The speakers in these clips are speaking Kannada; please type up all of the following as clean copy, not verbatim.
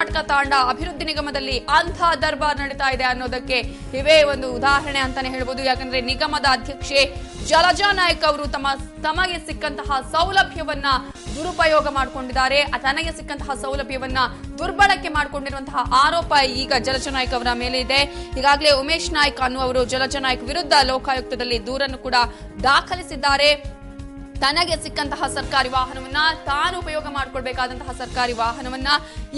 ಕರ್ನಾಟಕ ತಾಂಡ ಅಭಿವೃದ್ಧಿ ನಿಗಮದಲ್ಲಿ ಅಂಥ ದರ್ಬಾರ್ ನಡೀತಾ ಇದೆ ಅನ್ನೋದಕ್ಕೆ ಇವೇ ಒಂದು ಉದಾಹರಣೆ ಅಂತಾನೆ ಹೇಳ್ಬೋದು. ಯಾಕಂದ್ರೆ ನಿಗಮದ ಅಧ್ಯಕ್ಷೆ ಜಲಜಾ ನಾಯ್ಕ್ ಅವರು ತಮಗೆ ಸಿಕ್ಕಂತಹ ಸೌಲಭ್ಯವನ್ನ ದುರುಪಯೋಗ ಮಾಡಿಕೊಂಡಿದ್ದಾರೆ. ತನಗೆ ಸಿಕ್ಕಂತಹ ಸೌಲಭ್ಯವನ್ನ ದುರ್ಬಳಕೆ ಮಾಡಿಕೊಂಡಿರುವಂತಹ ಆರೋಪ ಈಗ ಜಲಜಾ ನಾಯ್ಕ್ ಅವರ ಮೇಲೆ ಇದೆ. ಈಗಾಗಲೇ ಉಮೇಶ್ ನಾಯ್ಕ್ ಅನ್ನುವರು ಜಲಜಾ ನಾಯ್ಕ್ ವಿರುದ್ಧ ಲೋಕಾಯುಕ್ತದಲ್ಲಿ ದೂರನ್ನು ಕೂಡ ದಾಖಲಿಸಿದ್ದಾರೆ. ತನಗೆ ಸಿಕ್ಕಂತಹ ಸರ್ಕಾರಿ ವಾಹನವನ್ನ ತಾನು ಉಪಯೋಗ ಮಾಡಿಕೊಳ್ಬೇಕಾದಂತಹ ಸರ್ಕಾರಿ ವಾಹನವನ್ನ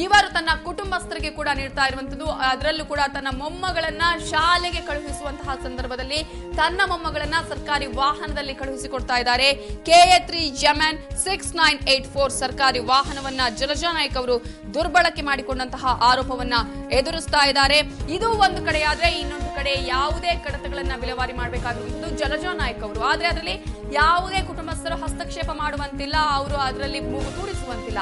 ಇವರು ತನ್ನ ಕುಟುಂಬಸ್ಥರಿಗೆ ಕೂಡ ನೀಡ್ತಾ ಇರುವಂತದ್ದು. ಅದರಲ್ಲೂ ಕೂಡ ತನ್ನ ಮೊಮ್ಮಗಳನ್ನ ಶಾಲೆಗೆ ಕಳುಹಿಸುವಂತಹ ಸಂದರ್ಭದಲ್ಲಿ ತನ್ನ ಮೊಮ್ಮಗಳನ್ನ ಸರ್ಕಾರಿ ವಾಹನದಲ್ಲಿ ಕಳುಹಿಸಿಕೊಡ್ತಾ ಇದ್ದಾರೆ. KA3 ಜಮನ್ 6984 ಸರ್ಕಾರಿ ವಾಹನವನ್ನ ಜಲಜಾ ನಾಯ್ಕ್ ಅವರು ದುರ್ಬಳಕೆ ಮಾಡಿಕೊಂಡಂತಹ ಆರೋಪವನ್ನ ಎದುರಿಸ್ತಾ ಇದ್ದಾರೆ. ಇದು ಒಂದು ಕಡೆಯಾದ್ರೆ ಇನ್ನೊಂದು ಕಡೆ ಯಾವುದೇ ಕಡತಗಳನ್ನ ವಿಲೇವಾರಿ ಮಾಡಬೇಕಾಗಿರುವುದು ಜಲಜಾ ನಾಯ್ಕ್ ಅವರು. ಆದ್ರೆ ಅದರಲ್ಲಿ ಯಾವುದೇ ಕುಟುಂಬಸ್ಥರು ಹಸ್ತಕ್ಷೇಪ ಮಾಡುವಂತಿಲ್ಲ, ಅವರು ಅದರಲ್ಲಿ ಮೂಗು ತೂರಿಸುವಂತಿಲ್ಲ.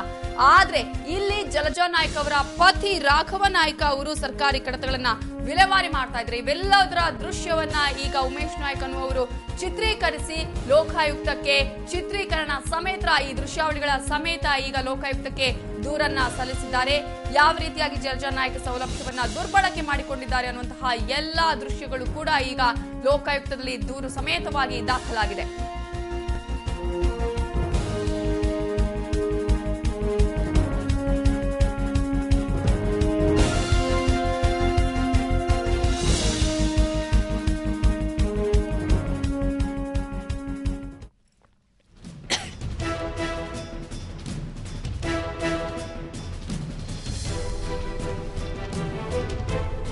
ಆದ್ರೆ ಇಲ್ಲಿ ಜಲಜಾ ನಾಯ್ಕ್ ಅವರ ಪತಿ ರಾಘವ ನಾಯ್ಕ ಅವರು ಸರ್ಕಾರಿ ಕಡತಗಳನ್ನ ವಿಲೇವಾರಿ ಮಾಡ್ತಾ ಇದ್ರೆ ಇವೆಲ್ಲದರ ದೃಶ್ಯವನ್ನ ಈಗ ಉಮೇಶ್ ನಾಯ್ಕ್ ಅನ್ನುವರು ಚಿತ್ರೀಕರಿಸಿ ಲೋಕಾಯುಕ್ತಕ್ಕೆ ಚಿತ್ರೀಕರಣ ಸಮೇತ ಈ ದೃಶ್ಯಾವಳಿಗಳ ಸಮೇತ ಈಗ ಲೋಕಾಯುಕ್ತಕ್ಕೆ ದೂರನ್ನ ಸಲ್ಲಿಸಿದ್ದಾರೆ. ಯಾವ ರೀತಿಯಾಗಿ ಜಲಜಾ ನಾಯ್ಕ್ ಸೌಲಭ್ಯವನ್ನ ದುರ್ಬಳಕೆ ಮಾಡಿಕೊಂಡಿದ್ದಾರೆ ಅನ್ನುವಂತಹ ಎಲ್ಲಾ ದೃಶ್ಯಗಳು ಕೂಡ ಈಗ ಲೋಕಾಯುಕ್ತದಲ್ಲಿ ದೂರು ಸಮೇತವಾಗಿ ದಾಖಲಾಗಿದೆ.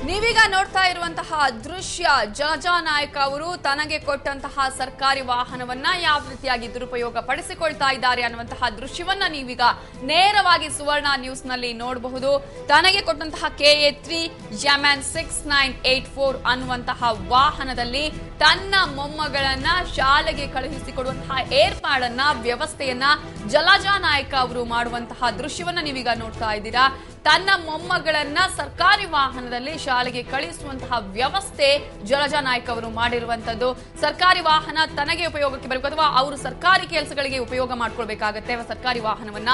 ನೀವೀಗ ನೋಡ್ತಾ ಇರುವಂತಹ ದೃಶ್ಯ ಜಲಜಾ ನಾಯ್ಕ್ ಅವರು ತನಗೆ ಕೊಟ್ಟಂತಹ ಸರ್ಕಾರಿ ವಾಹನವನ್ನ ಯಾವ ರೀತಿಯಾಗಿ ದುರುಪಯೋಗ ಪಡಿಸಿಕೊಳ್ತಾ ಇದ್ದಾರೆ ಅನ್ನುವಂತಹ ದೃಶ್ಯವನ್ನ ನೀವೀಗ ನೇರವಾಗಿ ಸುವರ್ಣ ನ್ಯೂಸ್ ನಲ್ಲಿ ನೋಡಬಹುದು. ತನಗೆ ಕೊಟ್ಟಂತಹ KA3 ಜಮನ್ 6984 ಅನ್ನುವಂತಹ ವಾಹನದಲ್ಲಿ ತನ್ನ ಮೊಮ್ಮಗಳನ್ನ ಶಾಲೆಗೆ ಕಳುಹಿಸಿಕೊಡುವಂತಹ ಏರ್ಪಾಡನ್ನ ವ್ಯವಸ್ಥೆಯನ್ನ ಜಲಜಾ ನಾಯ್ಕ್ ಅವರು ಮಾಡುವಂತಹ ದೃಶ್ಯವನ್ನ ನೀವೀಗ ನೋಡ್ತಾ ಇದ್ದೀರಾ. ತನ್ನ ಮೊಮ್ಮಗಳನ್ನ ಸರ್ಕಾರಿ ವಾಹನದಲ್ಲಿ ಶಾಲೆಗೆ ಕಳಿಸುವಂತಹ ವ್ಯವಸ್ಥೆ ಜಲಜಾ ನಾಯ್ಕ್ ಅವರು ಮಾಡಿರುವಂತದ್ದು. ಸರ್ಕಾರಿ ವಾಹನ ತನಗೆ ಉಪಯೋಗಕ್ಕೆ ಬರಬೇಕು ಅಥವಾ ಅವರು ಸರ್ಕಾರಿ ಕೆಲಸಗಳಿಗೆ ಉಪಯೋಗ ಮಾಡ್ಕೊಳ್ಬೇಕಾಗತ್ತೆ ಸರ್ಕಾರಿ ವಾಹನವನ್ನ.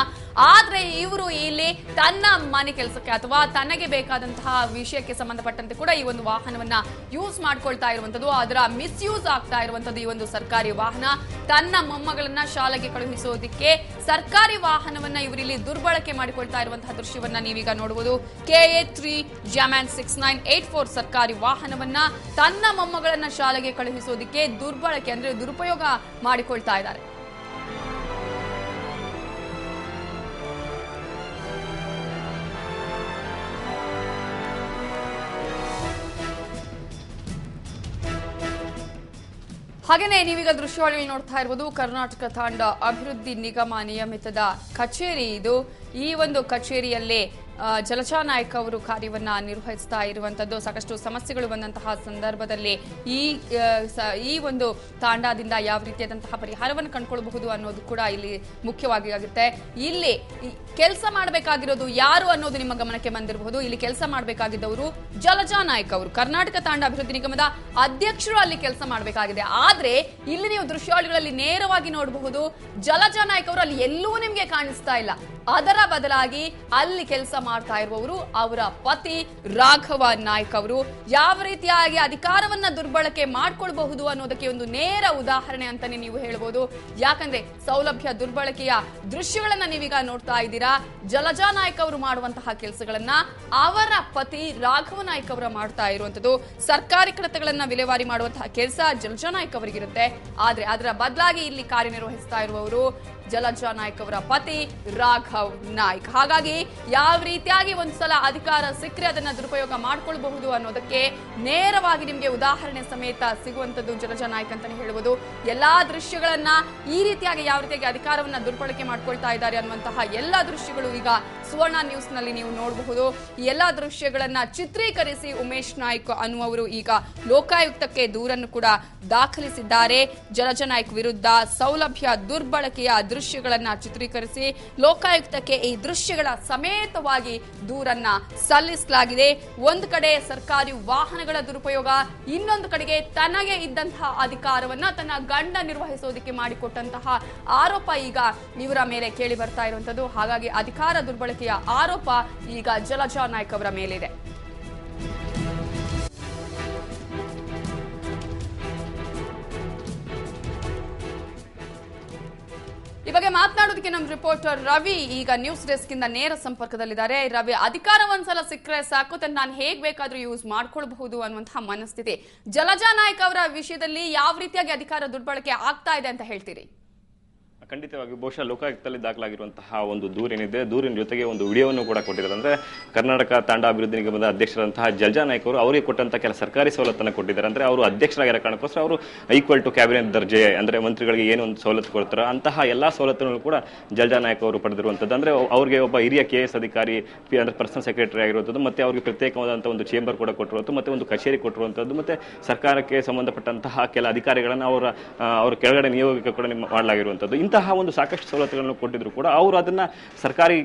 ಆದ್ರೆ ಇವರು ಇಲ್ಲಿ ತನ್ನ ಮನೆ ಕೆಲಸಕ್ಕೆ ಅಥವಾ ತನಗೆ ಬೇಕಾದಂತಹ ವಿಷಯಕ್ಕೆ ಸಂಬಂಧಪಟ್ಟಂತೆ ಕೂಡ ಈ ಒಂದು ವಾಹನವನ್ನ ಯೂಸ್ ಮಾಡ್ಕೊಳ್ತಾ ಇರುವಂತದ್ದು. ಅದರ ಮಿಸ್ಯೂಸ್ ಆಗ್ತಾ ಇರುವಂತದ್ದು ಈ ಒಂದು ಸರ್ಕಾರಿ ವಾಹನ. ತನ್ನ ಮೊಮ್ಮಗಳನ್ನ ಶಾಲೆಗೆ ಕಳುಹಿಸೋದಿಕ್ಕೆ ಸರ್ಕಾರಿ ವಾಹನವನ್ನ ಇವರಿಲ್ಲಿ ದುರ್ಬಳಕೆ ಮಾಡಿಕೊಳ್ತಾ ಇರುವಂತಹ ದೃಶ್ಯವನ್ನ ನೀವೀಗ ನೋಡಬಹುದು. KA3 ಜಮನ್ 6984 ಸರ್ಕಾರಿ ವಾಹನವನ್ನ ತನ್ನ ಮೊಮ್ಮಗಳನ್ನ ಶಾಲೆಗೆ ಕಳುಹಿಸೋದಿಕ್ಕೆ ದುರ್ಬಳಕೆ ಅಂದ್ರೆ ದುರುಪಯೋಗ ಮಾಡಿಕೊಳ್ತಾ ಇದ್ದಾರೆ. ಹಾಗೇನೆ ನೀವೀಗ ದೃಶ್ಯಾವಳಿಯಲ್ಲಿ ನೋಡ್ತಾ ಇರಬಹುದು ಕರ್ನಾಟಕ ತಾಂಡ ಅಭಿವೃದ್ಧಿ ನಿಗಮ ನಿಯಮಿತದ ಕಚೇರಿ ಇದು. ಈ ಒಂದು ಕಚೇರಿಯಲ್ಲಿ ಜಲಜಾ ನಾಯ್ಕ್ ಅವರು ಕಾರ್ಯವನ್ನ ನಿರ್ವಹಿಸ್ತಾ ಇರುವಂತದ್ದು. ಸಾಕಷ್ಟು ಸಮಸ್ಯೆಗಳು ಬಂದಂತಹ ಸಂದರ್ಭದಲ್ಲಿ ಈ ಒಂದು ತಾಂಡದಿಂದ ಯಾವ ರೀತಿಯಾದಂತಹ ಪರಿಹಾರವನ್ನು ಕಂಡುಕೊಳ್ಳಬಹುದು ಅನ್ನೋದು ಕೂಡ ಇಲ್ಲಿ ಮುಖ್ಯವಾಗಿ ಆಗುತ್ತೆ. ಇಲ್ಲಿ ಕೆಲಸ ಮಾಡಬೇಕಾಗಿರೋದು ಯಾರು ಅನ್ನೋದು ನಿಮ್ಮ ಗಮನಕ್ಕೆ ಬಂದಿರಬಹುದು. ಇಲ್ಲಿ ಕೆಲಸ ಮಾಡಬೇಕಾಗಿದ್ದವರು ಜಲಜಾ ನಾಯ್ಕ್ ಅವರು, ಕರ್ನಾಟಕ ತಾಂಡ ಅಭಿವೃದ್ಧಿ ನಿಗಮದ ಅಧ್ಯಕ್ಷರು ಅಲ್ಲಿ ಕೆಲಸ ಮಾಡಬೇಕಾಗಿದೆ. ಆದ್ರೆ ಇಲ್ಲಿ ನೀವು ದೃಶ್ಯಾವಳಿಗಳಲ್ಲಿ ನೇರವಾಗಿ ನೋಡಬಹುದು ಜಲಜಾ ನಾಯ್ಕ್ ಅವರು ಅಲ್ಲಿ ಎಲ್ಲೂ ನಿಮ್ಗೆ ಕಾಣಿಸ್ತಾ ಇಲ್ಲ. ಅದರ ಬದಲಾಗಿ ಅಲ್ಲಿ ಕೆಲಸ ಮಾಡ್ತಾ ಇರುವವರು ಅವರ ಪತಿ ರಾಘವ ನಾಯ್ಕ್ ಅವರು. ಯಾವ ರೀತಿಯಾಗಿ ಅಧಿಕಾರವನ್ನ ದುರ್ಬಳಕೆ ಮಾಡ್ಕೊಳ್ಬಹುದು ಅನ್ನೋದಕ್ಕೆ ಒಂದು ನೇರ ಉದಾಹರಣೆ ಅಂತಾನೆ ನೀವು ಹೇಳ್ಬೋದು. ಯಾಕಂದ್ರೆ ಸೌಲಭ್ಯ ದುರ್ಬಳಕೆಯ ದೃಶ್ಯಗಳನ್ನ ನೀವೀಗ ನೋಡ್ತಾ ಇದ್ದೀರಾ. ಜಲಜಾ ನಾಯ್ಕ್ ಅವರು ಮಾಡುವಂತಹ ಕೆಲಸಗಳನ್ನ ಅವರ ಪತಿ ರಾಘವ ನಾಯ್ಕ್ ಅವರ ಮಾಡ್ತಾ ಇರುವಂತದ್ದು. ಸರ್ಕಾರಿ ಕಡತಗಳನ್ನ ವಿಲೇವಾರಿ ಮಾಡುವಂತಹ ಕೆಲಸ ಜಲಜಾ ನಾಯ್ಕ್ ಅವರಿಗಿರುತ್ತೆ. ಆದ್ರೆ ಅದರ ಬದಲಾಗಿ ಇಲ್ಲಿ ಕಾರ್ಯನಿರ್ವಹಿಸ್ತಾ ಇರುವವರು ಜಲಜಾ ನಾಯ್ಕ್ ಅವರ ಪತಿ ರಾಘವ್ ನಾಯ್ಕ್. ಹಾಗಾಗಿ ಯಾವ ರೀತಿಯಾಗಿ ಒಂದ್ಸಲ ಅಧಿಕಾರ ಸಿಕ್ಕರೆ ಅದನ್ನ ದುರುಪಯೋಗ ಮಾಡ್ಕೊಳ್ಬಹುದು ಅನ್ನೋದಕ್ಕೆ ನೇರವಾಗಿ ನಿಮ್ಗೆ ಉದಾಹರಣೆ ಸಮೇತ ಸಿಗುವಂತದ್ದು ಜಲಜಾ ನಾಯ್ಕ್ ಅಂತಾನೆ ಹೇಳ್ಬೋದು. ಎಲ್ಲಾ ದೃಶ್ಯಗಳನ್ನ ಈ ರೀತಿಯಾಗಿ ಯಾವ ರೀತಿಯಾಗಿ ಅಧಿಕಾರವನ್ನ ದುರ್ಬಳಕೆ ಮಾಡ್ಕೊಳ್ತಾ ಇದ್ದಾರೆ ಅನ್ನುವಂತಹ ಎಲ್ಲಾ ದೃಶ್ಯಗಳು ಈಗ ಸುವರ್ಣ ನ್ಯೂಸ್ ನಲ್ಲಿ ನೀವು ನೋಡಬಹುದು. ಈ ಎಲ್ಲಾ ದೃಶ್ಯಗಳನ್ನ ಚಿತ್ರೀಕರಿಸಿ ಉಮೇಶ್ ನಾಯ್ಕ್ ಅನ್ನುವರು ಈಗ ಲೋಕಾಯುಕ್ತಕ್ಕೆ ದೂರನ್ನು ಕೂಡ ದಾಖಲಿಸಿದ್ದಾರೆ. ಜಲಜಾ ನಾಯ್ಕ್ ವಿರುದ್ಧ ಸೌಲಭ್ಯ ದುರ್ಬಳಕೆಯ ದೃಶ್ಯಗಳನ್ನ ಚಿತ್ರೀಕರಿಸಿ ಲೋಕಾಯುಕ್ತಕ್ಕೆ ಈ ದೃಶ್ಯಗಳ ಸಮೇತವಾಗಿ ದೂರನ್ನ ಸಲ್ಲಿಸಲಾಗಿದೆ. ಒಂದು ಕಡೆ ಸರ್ಕಾರಿ ವಾಹನಗಳ ದುರುಪಯೋಗ, ಇನ್ನೊಂದು ಕಡೆಗೆ ತನಗೆ ಇದ್ದಂತಹ ಅಧಿಕಾರವನ್ನ ತನ್ನ ಗಂಡ ನಿರ್ವಹಿಸೋದಕ್ಕೆ ಮಾಡಿಕೊಟ್ಟಂತಹ ಆರೋಪ ಈಗ ಇವರ ಮೇಲೆ ಕೇಳಿ ಬರ್ತಾ ಇರುವಂತದ್ದು. ಹಾಗಾಗಿ ಅಧಿಕಾರ ದುರ್ಬಳಕೆ ದುರ್ಬಳಕೆಯ ಆರೋಪ ಈಗ ಜಲಜಾ ನಾಯ್ಕ್ ಅವರ ಮೇಲಿದೆ. ಈ ಬಗ್ಗೆ ಮಾತನಾಡೋದಕ್ಕೆ ನಮ್ಮ ರಿಪೋರ್ಟರ್ ರವಿ ಈಗ ನ್ಯೂಸ್ ಡೆಸ್ಕ್ ಇಂದ ನೇರ ಸಂಪರ್ಕದಲ್ಲಿದ್ದಾರೆ. ರವಿ, ಅಧಿಕಾರ ಒಂದ್ಸಲ ಸಿಕ್ಕರೆ ಸಾಕು ನಾನು ಹೇಗ್ ಬೇಕಾದ್ರೂ ಯೂಸ್ ಮಾಡ್ಕೊಳ್ಬಹುದು ಅನ್ನುವಂತಹ ಮನಸ್ಥಿತಿ. ಜಲಜಾ ನಾಯ್ಕ್ ಅವರ ವಿಷಯದಲ್ಲಿ ಯಾವ ರೀತಿಯಾಗಿ ಅಧಿಕಾರ ದುರ್ಬಳಕೆ ಆಗ್ತಾ ಇದೆ ಅಂತ ಹೇಳ್ತೀರಿ? ಖಂಡಿತವಾಗಿ ಬಹುಶಃ ಲೋಕಾಯುಕ್ತದಲ್ಲಿ ದಾಖಲಾಗಿರುವಂತಹ ಒಂದು ದೂರೇನಿದೆ, ದೂರಿನ ಜೊತೆಗೆ ಒಂದು ವಿಡಿಯೋವನ್ನು ಕೂಡ ಕೊಟ್ಟಿದ್ದಾರೆ. ಅಂದ್ರೆ ಕರ್ನಾಟಕ ತಾಂಡ ಅಭಿವೃದ್ಧಿ ನಿಗಮದ ಅಧ್ಯಕ್ಷರಾದಂತಹ ಜಲಜಾ ನಾಯ್ಕ್ ಅವರು ಅವರಿಗೆ ಕೊಟ್ಟಂತಹ ಕೆಲ ಸರ್ಕಾರಿ ಸವಲತ್ತನ್ನು ಕೊಟ್ಟಿದ್ದಾರೆ. ಅಂದ್ರೆ ಅವರು ಅಧ್ಯಕ್ಷರಾಗಿರೋ ಕಾರಣಕ್ಕೋಸ್ಕರ ಅವರು ಈಕ್ವಲ್ ಟು ಕ್ಯಾಬಿನೆಟ್ ದರ್ಜೆ, ಅಂದ್ರೆ ಮಂತ್ರಿಗಳಿಗೆ ಏನು ಒಂದು ಸವಲತ್ತು ಕೊಡ್ತಾರೋ ಅಂತಹ ಎಲ್ಲಾ ಸವಲತ್ತುಗಳನ್ನು ಕೂಡ ಜಲಜಾ ನಾಯ್ಕ್ ಅವರು ಪಡೆದಿರುವಂತದ್ದು. ಅಂದ್ರೆ ಅವರಿಗೆ ಒಬ್ಬ ಹಿರಿಯ KS ಅಧಿಕಾರಿ ಅಂದ್ರೆ ಪರ್ಸನಲ್ ಸೆಕ್ರೆಟರಿ ಆಗಿರುವಂತದ್ದು, ಮತ್ತೆ ಅವರಿಗೆ ಪ್ರತ್ಯೇಕವಾದಂತಹ ಒಂದು ಚೇಂಬರ್ ಕೂಡ ಕೊಟ್ಟಿರುವಂತದ್ದು, ಮತ್ತೆ ಒಂದು ಕಚೇರಿ ಕೊಟ್ಟಿರುವಂತದ್ದು, ಮತ್ತೆ ಸರ್ಕಾರಕ್ಕೆ ಸಂಬಂಧಪಟ್ಟಂತಹ ಕೆಲ ಅಧಿಕಾರಿಗಳನ್ನು ಅವರ ಕೆಳಗಡೆ ನಿಯೋಗಕ್ಕೆ ಕೂಡ ಮಾಡಲಾಗಿರುವಂತದ್ದು. ಇಂತಹ ಒಂದು ಸಾಕಷ್ಟು ಸವಲತ್ತುಗಳನ್ನು ಕೊಟ್ಟಿದ್ರು ಕೂಡ ಅವರು ಅದನ್ನ ಸರ್ಕಾರಿ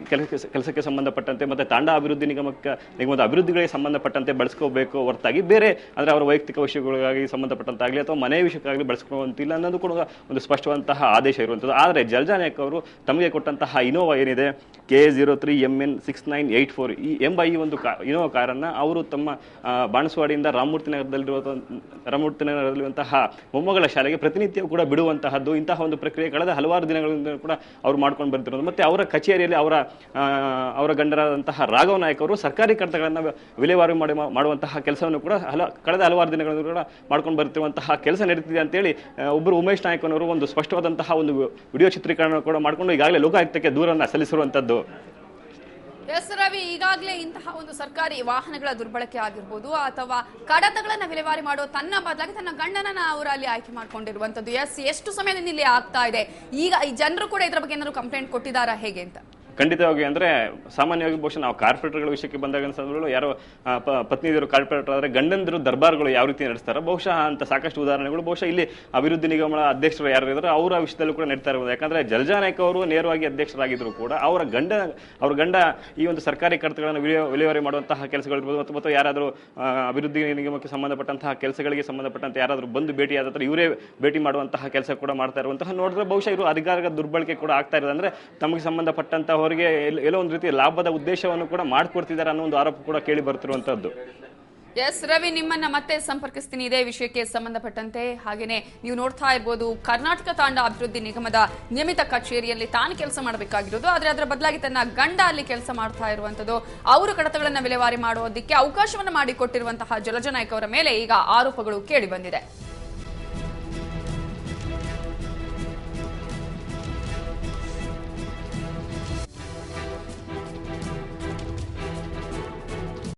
ಕೆಲಸಕ್ಕೆ ಸಂಬಂಧಪಟ್ಟಂತೆ ಮತ್ತೆ ತಾಂಡ ಅಭಿವೃದ್ಧಿ ನಿಗಮದ ಅಭಿವೃದ್ಧಿಗಳಿಗೆ ಸಂಬಂಧಪಟ್ಟಂತೆ ಬಳಸ್ಕೋಬೇಕು ಹೊರತಾಗಿ ಬೇರೆ ಅಂದ್ರೆ ಅವರ ವೈಯಕ್ತಿಕ ವಿಷಯಗಳಿಗಾಗಿ ಸಂಬಂಧಪಟ್ಟಂತಾಗಲಿ ಅಥವಾ ಮನೆ ವಿಷಯಕ್ಕಾಗಲಿ ಬಳಸ್ಕೊಳ್ಳುವಂತಿಲ್ಲ ಅನ್ನೋದು ಕೂಡ ಒಂದು ಸ್ಪಷ್ಟವಾದಂತಹ ಆದೇಶ ಇರುವಂಥದ್ದು. ಆದರೆ ಜಲಜಾ ನಾಯ್ಕ್ ಅವರು ತಮಗೆ ಕೊಟ್ಟಂತಹ ಇನೋವಾ ಏನಿದೆ K03MN 6984 ಎಂಬ ಈ ಒಂದು ಇನೋವಾ ಕಾರನ್ನ ಅವರು ತಮ್ಮ ಬಾಣಸ್ವಾಡಿಯಿಂದ ರಾಮಮೂರ್ತಿ ನಗರದಲ್ಲಿರುವಂತಹ ಮೊಮ್ಮಗಳ ಶಾಲೆಗೆ ಪ್ರತಿನಿತ್ಯ ಕೂಡ ಬಿಡುವಂತಹದ್ದು. ಇಂತಹ ಒಂದು ಪ್ರಕ್ರಿಯೆ ಕಳೆದ ಹಲವಾರು ದಿನಗಳಿಂದ ಕೂಡ ಅವರು ಮಾಡ್ಕೊಂಡು ಬರ್ತಿರೋದು. ಮತ್ತೆ ಅವರ ಕಚೇರಿಯಲ್ಲಿ ಅವರ ಗಂಡರಾದಂತಹ ರಾಘವ್ ನಾಯ್ಕ್ ಅವರು ಸರ್ಕಾರಿ ಕಡತಗಳನ್ನು ವಿಲೇವಾರಿ ಮಾಡುವಂತಹ ಕೆಲಸವನ್ನು ಕೂಡ ಕಳೆದ ಹಲವಾರು ದಿನಗಳಿಂದ ಕೂಡ ಮಾಡ್ಕೊಂಡು ಬರ್ತಿರುವಂತಹ ಕೆಲಸ ನಡೀತಿದೆ ಅಂತೇಳಿ ಒಬ್ಬರು ಉಮೇಶ್ ನಾಯ್ಕ್ ಅವರು ಒಂದು ಸ್ಪಷ್ಟವಾದಂತಹ ಒಂದು ವಿಡಿಯೋ ಚಿತ್ರೀಕರಣ ಕೂಡ ಮಾಡಿಕೊಂಡು ಈಗಾಗಲೇ ಲೋಕಾಯುಕ್ತಕ್ಕೆ ದೂರನ್ನು ಸಲ್ಲಿಸಿರುವಂತದ್ದು. ಎಸ್ ರವಿ, ಈಗಾಗಲೇ ಇಂತಹ ಒಂದು ಸರ್ಕಾರಿ ವಾಹನಗಳ ದುರ್ಬಳಕೆ ಆಗಿರ್ಬೋದು ಅಥವಾ ಕಡತಗಳನ್ನ ವಿಲೇವಾರಿ ಮಾಡೋ ತನ್ನ ಬದಲಾಗಿ ತನ್ನ ಗಂಡನನ್ನ ಅವರು ಅಲ್ಲಿ ಆಯ್ಕೆ ಮಾಡ್ಕೊಂಡಿರುವಂತದ್ದು ಎಷ್ಟು ಸಮಯದಿಂದ ಇಲ್ಲಿ ಆಗ್ತಾ ಇದೆ? ಈಗ ಈ ಜನರು ಕೂಡ ಇದರ ಬಗ್ಗೆ ಏನಾದ್ರು ಕಂಪ್ಲೇಂಟ್ ಕೊಟ್ಟಿದ್ದಾರಾ ಹೇಗೆ ಅಂತ? ಖಂಡಿತವಾಗಿ ಅಂದ್ರೆ ಸಾಮಾನ್ಯವಾಗಿ ಬಹುಶಃ ನಾವು ಕಾರ್ಪೊರೇಟರ್ಗಳ ವಿಷಯಕ್ಕೆ ಬಂದಾಗ ಸಂದರ್ಭಗಳು ಯಾರೋ ಪತ್ನಿಯರು ಕಾರ್ಪೊರೇಟರ್ ಆದರೆ ಗಂಡಂದಿರು ದರ್ಬಾರ್ಗಳು ಯಾವ ರೀತಿ ನಡೆಸ್ತಾರೆ ಬಹುಶಃ ಅಂತ ಸಾಕಷ್ಟು ಉದಾಹರಣೆಗಳು ಬಹುಶಃ ಇಲ್ಲಿ ಅಭಿವೃದ್ಧಿ ನಿಗಮದ ಅಧ್ಯಕ್ಷರು ಯಾರು ಇದ್ದಾರೆ ಅವರ ವಿಷಯದಲ್ಲೂ ಕೂಡ ನಡೀತಾ ಇರಬಹುದು. ಯಾಕಂದ್ರೆ ಜಲಜಾ ನಾಯ್ಕ್ ಅವರು ನೇರವಾಗಿ ಅಧ್ಯಕ್ಷರಾಗಿದ್ರು ಕೂಡ ಅವರ ಗಂಡ ಈ ಒಂದು ಸರ್ಕಾರಿ ಕಡತಗಳನ್ನು ವಿಲೇವಾರಿ ಮಾಡುವಂತಹ ಕೆಲಸಗಳಿರ್ಬೋದು ಅಥವಾ ಯಾರಾದರೂ ಅಭಿವೃದ್ಧಿ ನಿಗಮಕ್ಕೆ ಸಂಬಂಧಪಟ್ಟಂತಹ ಕೆಲಸಗಳಿಗೆ ಸಂಬಂಧಪಟ್ಟಂತೆ ಯಾರಾದರೂ ಬಂದು ಭೇಟಿಯಾದ ಇವರೇ ಭೇಟಿ ಮಾಡುವಂತಹ ಕೆಲಸ ಕೂಡ ಮಾಡ್ತಾ ಇರುವಂತಹ ನೋಡಿದ್ರೆ ಬಹುಶಃ ಇವರು ಅಧಿಕಾರದ ದುರ್ಬಳಕೆ ಕೂಡ ಆಗ್ತಾ ಇರೋದು. ಅಂದ್ರೆ ತಮಗೆ ಸಂಬಂಧಪಟ್ಟಂತಹ ಅವರಿಗೆ ಎಲ್ಲೋ ಒಂದು ರೀತಿ ಲಾಭದ ಉದ್ದೇಶವನ್ನು ಕೂಡ ಮಾಡಿಕೊಡ್ತಿದ್ದಾರೆ ಅನ್ನೋ ಒಂದು ಆರೋಪ ಕೂಡ ಕೇಳಿ ಬರ್ತಿರುವಂತದ್ದು. ಎಸ್ ರವಿ, ನಿಮ್ಮನ್ನ ಮತ್ತೆ ಸಂಪರ್ಕಿಸ್ತೀನಿ ಇದೇ ವಿಷಯಕ್ಕೆ ಸಂಬಂಧಪಟ್ಟಂತೆ. ಹಾಗೇನೆ ನೀವು ನೋಡ್ತಾ ಇರ್ಬೋದು, ಕರ್ನಾಟಕ ತಾಂಡ ಅಭಿವೃದ್ಧಿ ನಿಗಮದ ನಿಯಮಿತ ಕಚೇರಿಯಲ್ಲಿ ತಾನು ಕೆಲಸ ಮಾಡಬೇಕಾಗಿರೋದು, ಆದ್ರೆ ಅದರ ಬದಲಾಗಿ ತನ್ನ ಗಂಡ ಅಲ್ಲಿ ಕೆಲಸ ಮಾಡ್ತಾ ಇರುವಂತದ್ದು. ಅವರು ಕಡತಗಳನ್ನ ವಿಲೇವಾರಿ ಮಾಡೋದಕ್ಕೆ ಅವಕಾಶವನ್ನು ಮಾಡಿಕೊಟ್ಟಿರುವಂತಹ ಜಲಜಾ ನಾಯ್ಕ್ ಅವರ ಮೇಲೆ ಈಗ ಆರೋಪಗಳು ಕೇಳಿ ಬಂದಿದೆ.